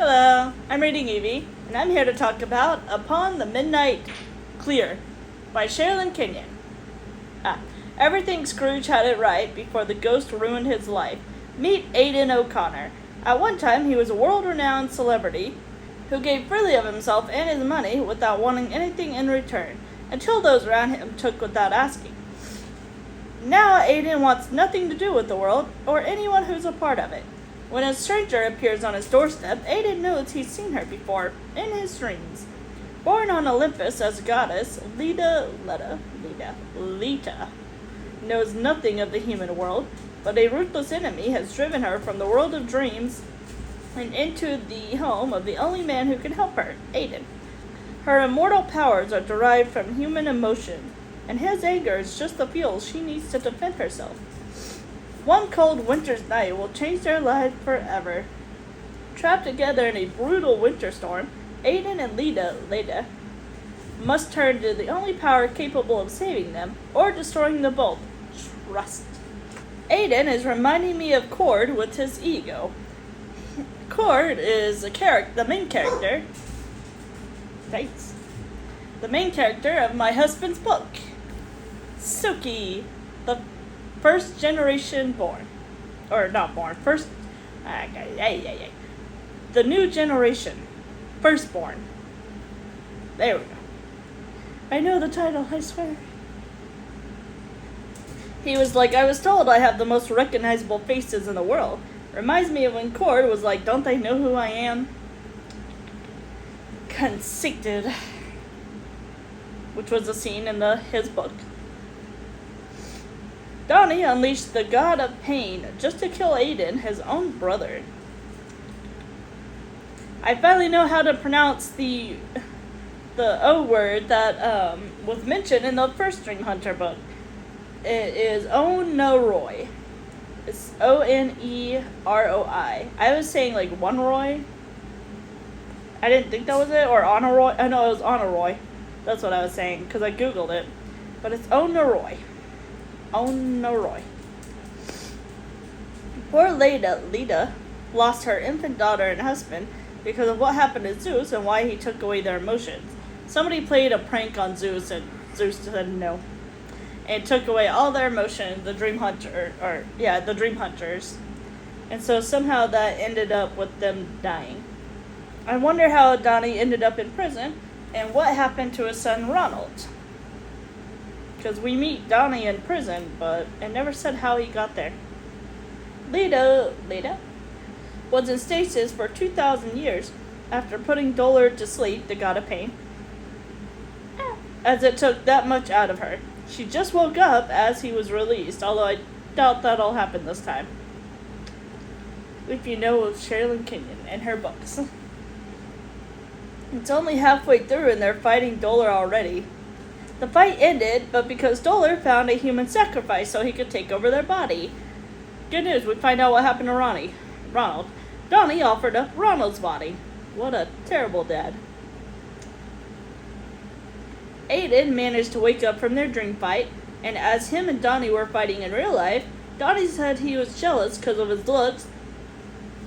Hello, I'm reading Evie, and I'm here to talk about Upon the Midnight Clear by Sherrilyn Kenyon. Everything Scrooge had it right before the ghost ruined his life. Meet Aidan O'Conner. At one time, he was a world-renowned celebrity who gave freely of himself and his money without wanting anything in return, until those around him took without asking. Now Aidan wants nothing to do with the world or anyone who's a part of it. When a stranger appears on his doorstep, Aidan knows he's seen her before, in his dreams. Born on Olympus as a goddess, Leta knows nothing of the human world, but a ruthless enemy has driven her from the world of dreams and into the home of the only man who can help her, Aidan. Her immortal powers are derived from human emotion, and his anger is just the fuel she needs to defend herself. One cold winter's night will change their lives forever. Trapped together in a brutal winter storm, Aidan and Leta must turn to the only power capable of saving them, or destroying them both: trust. Aidan is reminding me of Cord with his ego. Cord is the main character. Thanks. The main character of my husband's book. Suki, the first generation born. Or not born, first. The new generation. Firstborn. There we go. I know the title, I swear. He was like, I was told I have the most recognizable faces in the world. Reminds me of when Cord was like, don't they know who I am? Conceited. Which was a scene in his book. Donnie unleashed the god of pain just to kill Aidan, his own brother. I finally know how to pronounce the O word that was mentioned in the first Dream Hunter book. It is Onoroi. It's Oneroi. I was saying like one Roy. I didn't think that was it, or Onoroi. Oh no, it was Onoroi. That's what I was saying, because I googled it. But it's Onoroi. Onoroi. Poor Leta lost her infant daughter and husband because of what happened to Zeus and why he took away their emotions. Somebody played a prank on Zeus, and Zeus said no. And took away all their emotions, the Dream Hunters. And so somehow that ended up with them dying. I wonder how Donnie ended up in prison, and what happened to his son Ronald. Because we meet Donnie in prison, but it never said how he got there. Leta was in stasis for 2,000 years after putting Dolor to sleep, the god of pain, as it took that much out of her. She just woke up as he was released, although I doubt that'll happen this time. If you know of Sherrilyn Kenyon and her books. It's only halfway through and they're fighting Dolor already. The fight ended, but because Dolor found a human sacrifice so he could take over their body. Good news, we find out what happened to Ronald. Donnie offered up Ronald's body. What a terrible dad. Aidan managed to wake up from their dream fight, and as him and Donnie were fighting in real life, Donnie said he was jealous because of his looks,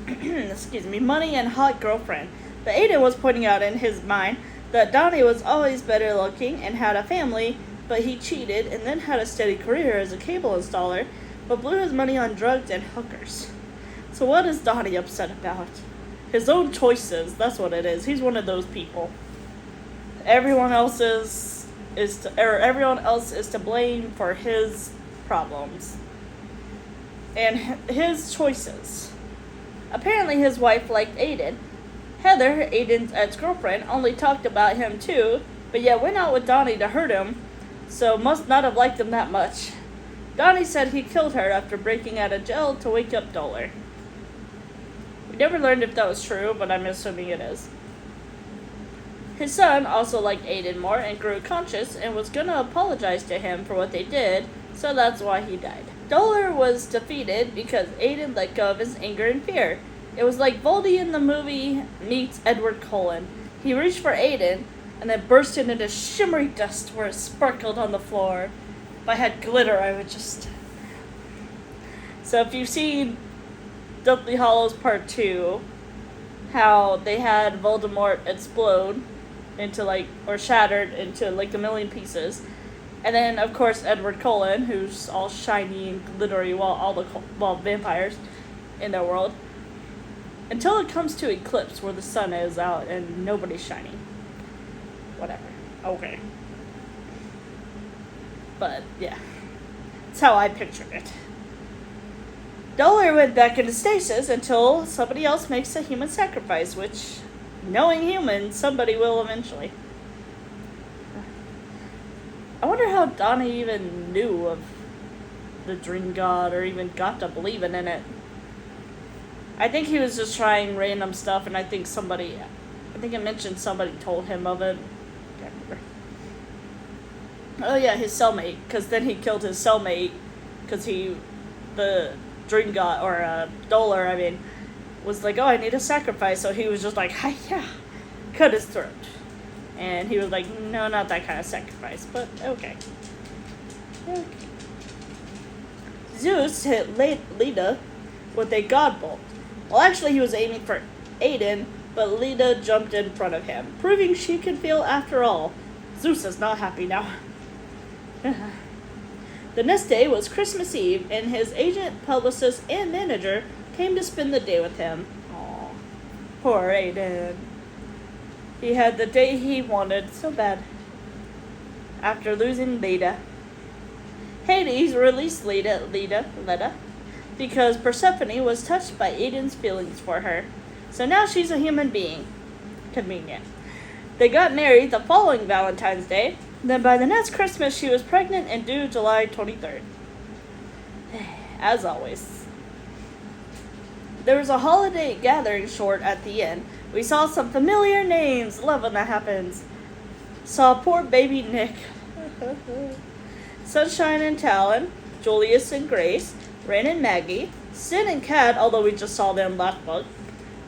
money and hot girlfriend. But Aidan was pointing out in his mind that Donnie was always better looking and had a family, but he cheated and then had a steady career as a cable installer, but blew his money on drugs and hookers. So what is Donnie upset about? His own choices, that's what it is. He's one of those people. Everyone else is to blame for his problems and his choices. Apparently his wife liked Aidan. Heather, Aidan's ex-girlfriend, only talked about him too, but yet went out with Donnie to hurt him, so must not have liked him that much. Donnie said he killed her after breaking out of jail to wake up Dolor. We never learned if that was true, but I'm assuming it is. His son also liked Aidan more and grew conscious and was gonna apologize to him for what they did, so that's why he died. Dolor was defeated because Aidan let go of his anger and fear. It was like Voldy in the movie meets Edward Cullen. He reached for Aidan and then burst into shimmery dust where it sparkled on the floor. If I had glitter, I would just... So if you've seen Deathly Hallows Part 2, how they had Voldemort explode into or shattered into like a million pieces. And then, of course, Edward Cullen, who's all shiny and glittery while vampires in their world. Until it comes to Eclipse, where the sun is out and nobody's shining. Whatever. Okay. But, yeah. That's how I pictured it. Dollar went back into stasis until somebody else makes a human sacrifice, which, knowing humans, somebody will eventually. I wonder how Donnie even knew of the Dream God or even got to believing in it. I think he was just trying random stuff, and I think it mentioned somebody told him of it. Can't remember. Oh yeah, his cellmate, because then he killed his cellmate, because the Dream God, or Dollar, was like, oh, I need a sacrifice, so he was just like, hi-ya, cut his throat. And he was like, no, not that kind of sacrifice, but okay. Zeus hit Leta with a god bolt. Well, actually, he was aiming for Aidan, but Leta jumped in front of him, proving she could feel after all. Zeus is not happy now. The next day was Christmas Eve, and his agent, publicist, and manager came to spend the day with him. Aw, poor Aidan. He had the day he wanted so bad. After losing Leta, Hades released Leta, because Persephone was touched by Aidan's feelings for her. So now she's a human being. Convenient. They got married the following Valentine's Day. Then by the next Christmas, she was pregnant and due July 23rd. As always. There was a holiday gathering short at the end. We saw some familiar names. Love when that happens. Saw poor baby Nick. Sunshine and Talon. Julius and Grace. Ren and Maggie. Sid and Kat, although we just saw them last book.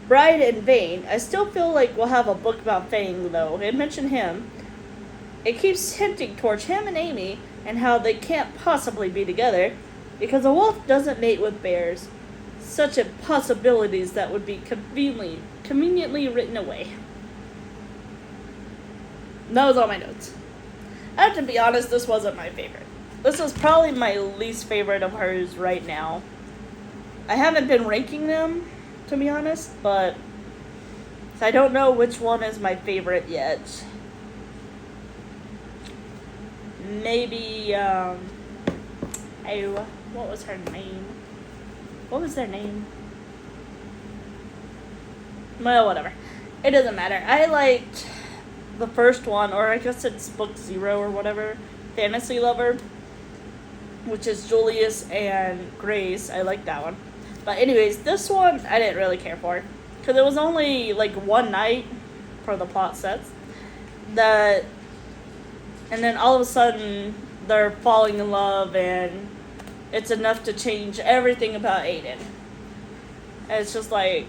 Bride and Vane. I still feel like we'll have a book about Fang, though. It mentioned him. It keeps hinting towards him and Amy and how they can't possibly be together because a wolf doesn't mate with bears. Such impossibilities that would be conveniently written away. That was all my notes. I have to be honest, this wasn't my favorite. This is probably my least favorite of hers right now. I haven't been ranking them, to be honest, but I don't know which one is my favorite yet. Maybe, what was her name? What was their name? Well, whatever. It doesn't matter. I liked the first one, or I guess it's book 0 or whatever, Fantasy Lover, which is Julius and Grace. I like that one. But anyways, this one I didn't really care for, because it was only like one night for the plot sets. And then all of a sudden, they're falling in love, and it's enough to change everything about Aidan. And it's just like,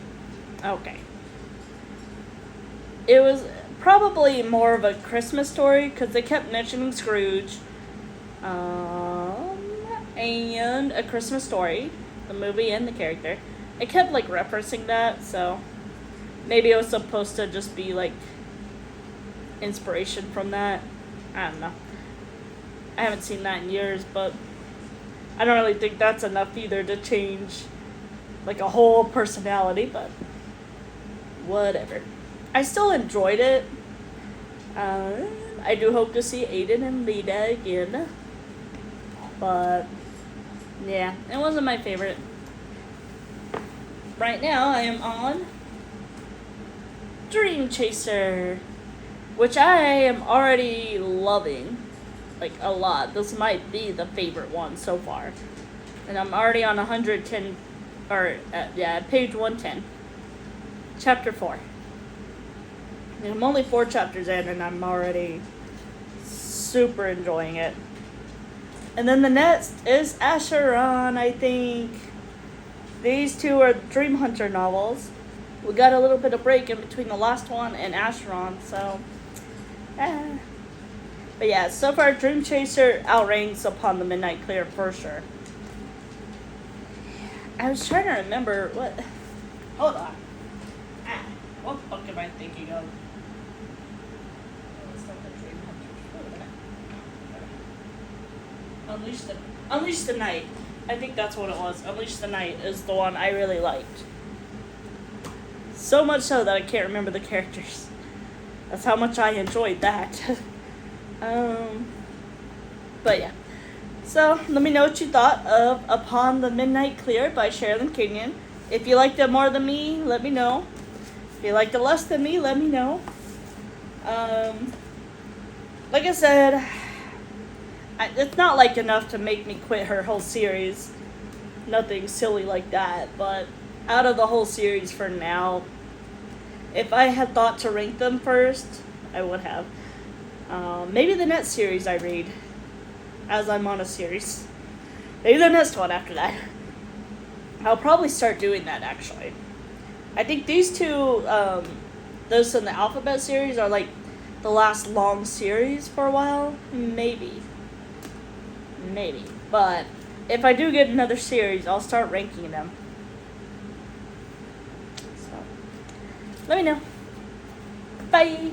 okay. It was probably more of a Christmas story, because they kept mentioning Scrooge. And A Christmas Story, the movie and the character. It kept, referencing that, so maybe it was supposed to just be, inspiration from that. I don't know. I haven't seen that in years, but I don't really think that's enough either to change, a whole personality, but whatever. I still enjoyed it. I do hope to see Aidan and Leta again, but yeah, it wasn't my favorite. Right now, I am on Dream Chaser, which I am already loving, a lot. This might be the favorite one so far. And I'm already on 110, page 110. Chapter 4. And I'm only 4 chapters in, and I'm already super enjoying it. And then the next is Acheron, I think. These two are Dream Hunter novels. We got a little bit of break in between the last one and Acheron, so But yeah, so far Dream Chaser outranks Upon the Midnight Clear for sure. I was trying to remember what. Hold on. I'm thinking of. Unleash the Night. I think that's what it was. Unleash the Night is the one I really liked. So much so that I can't remember the characters. That's how much I enjoyed that. But yeah. So, let me know what you thought of Upon the Midnight Clear by Sherrilyn Kenyon. If you liked it more than me, let me know. If you liked it less than me, let me know. Like I said, it's not like enough to make me quit her whole series. Nothing silly like that, but out of the whole series for now, if I had thought to rank them first, I would have. Maybe the next series I read, as I'm on a series. Maybe the next one after that. I'll probably start doing that, actually. I think these two, those in the Alphabet series are like the last long series for a while. Maybe. But if I do get another series, I'll start ranking them. So, let me know. Bye!